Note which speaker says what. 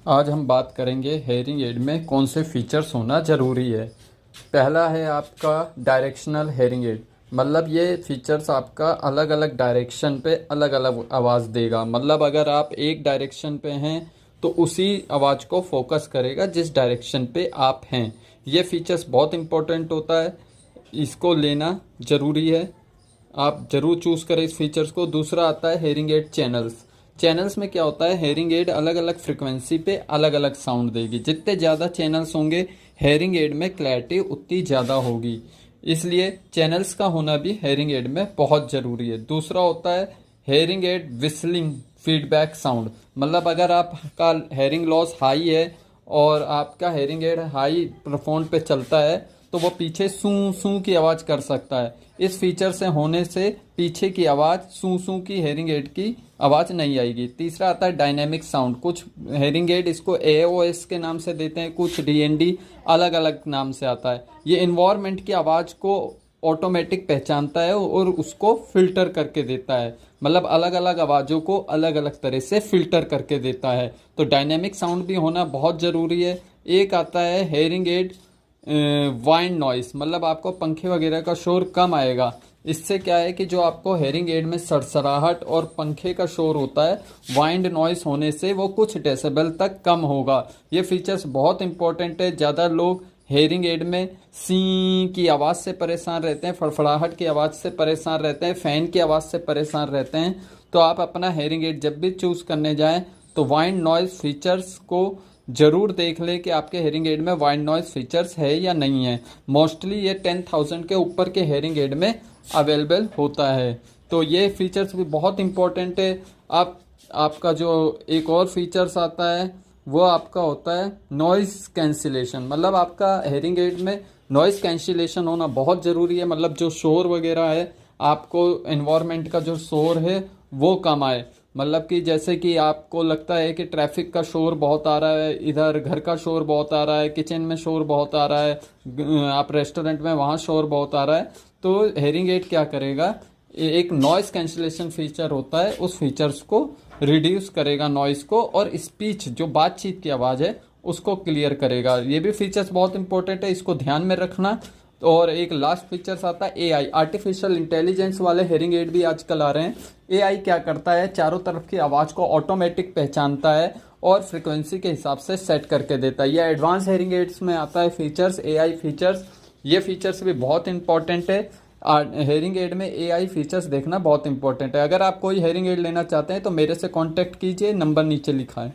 Speaker 1: आज हम बात करेंगे हेयरिंग एड में कौन से फीचर्स होना ज़रूरी है। पहला है आपका डायरेक्शनल हेयरिंग एड, मतलब ये फीचर्स आपका अलग अलग डायरेक्शन पे अलग अलग आवाज़ देगा। मतलब अगर आप एक डायरेक्शन पे हैं तो उसी आवाज़ को फोकस करेगा जिस डायरेक्शन पे आप हैं। ये फीचर्स बहुत इंपॉर्टेंट होता है, इसको लेना ज़रूरी है, आप ज़रूर चूज़ करें इस फीचर्स को। दूसरा आता है हेयरिंग एड चैनल्स। चैनल्स में क्या होता है, हेयरिंग एड अलग अलग फ्रिक्वेंसी पे अलग अलग साउंड देगी। जितने ज़्यादा चैनल्स होंगे हेयरिंग एड में क्लैरिटी उतनी ज़्यादा होगी, इसलिए चैनल्स का होना भी हेयरिंग एड में बहुत ज़रूरी है। दूसरा होता है hearing aid whistling feedback sound, मतलब अगर आपका हेयरिंग लॉस हाई है और आपका हेयरिंग एड हाई परफॉर्म पे चलता है तो वो पीछे सूं सूं की आवाज़ कर सकता है। इस फीचर से होने से पीछे की आवाज़ सूं सूं की हेयरिंग एड की आवाज़ नहीं आएगी। तीसरा आता है डायनेमिक साउंड। कुछ हेयरिंग एड इसको AOS के नाम से देते हैं, कुछ DND अलग अलग नाम से आता है। ये इन्वायरमेंट की आवाज़ को ऑटोमेटिक पहचानता है और उसको फिल्टर करके देता है, मतलब अलग अलग आवाज़ों को अलग अलग तरह से फिल्टर करके देता है। तो डायनेमिक साउंड भी होना बहुत ज़रूरी है। एक आता है हेयरिंग एड वाइंड नॉइस, मतलब आपको पंखे वगैरह का शोर कम आएगा। इससे क्या है कि जो आपको हेयरिंग एड में सरसराहट और पंखे का शोर होता है, वाइंड नॉइस होने से वो कुछ डेसिबल तक कम होगा। ये फीचर्स बहुत इंपॉर्टेंट है। ज़्यादा लोग हेयरिंग एड में सी की आवाज़ से परेशान रहते हैं, फड़फड़ाहट की आवाज़ से परेशान रहते हैं, फ़ैन की आवाज़ से परेशान रहते हैं। तो आप अपना हेयरिंग एड जब भी चूज़ करने जाएं तो वाइंड नॉइस फीचर्स को ज़रूर देख ले कि आपके हेयरिंग एड में वाइड नॉइस फीचर्स है या नहीं है। मोस्टली ये 10,000 के ऊपर के हेयरिंग एड में अवेलेबल होता है। तो ये फीचर्स भी बहुत इंपॉर्टेंट है। आपका जो एक और फीचर्स आता है वो आपका होता है नॉइस कैंसिलेशन, मतलब आपका हेयरिंग एड में नॉइस कैंसिलेशन होना बहुत ज़रूरी है। मतलब जो शोर वगैरह है, आपको एनवायरनमेंट का जो शोर है वो कम आए। मतलब कि जैसे कि आपको लगता है कि ट्रैफिक का शोर बहुत आ रहा है, इधर घर का शोर बहुत आ रहा है, किचन में शोर बहुत आ रहा है, आप रेस्टोरेंट में वहाँ शोर बहुत आ रहा है, तो हेयरिंग एड क्या करेगा, एक नॉइस कैंसिलेशन फीचर होता है, उस फीचर्स को रिड्यूस करेगा नॉइस को, और स्पीच जो बातचीत की आवाज़ है उसको क्लियर करेगा। ये भी फीचर्स बहुत इंपॉर्टेंट है, इसको ध्यान में रखना। और एक लास्ट फीचर्स आता है AI, आर्टिफिशियल इंटेलिजेंस वाले हेयरिंग एड भी आजकल आ रहे हैं। AI क्या करता है, चारों तरफ की आवाज़ को ऑटोमेटिक पहचानता है और फ्रिक्वेंसी के हिसाब से सेट करके देता है। यह एडवांस हेयरिंग एड्स में आता है फीचर्स, AI फीचर्स। ये फीचर्स भी बहुत इंपॉर्टेंट है। हेयरिंग एड में AI फीचर्स देखना बहुत इंपॉर्टेंट है। अगर आप कोई हेयरिंग एड लेना चाहते हैं तो मेरे से कॉन्टैक्ट कीजिए, नंबर नीचे लिखा है।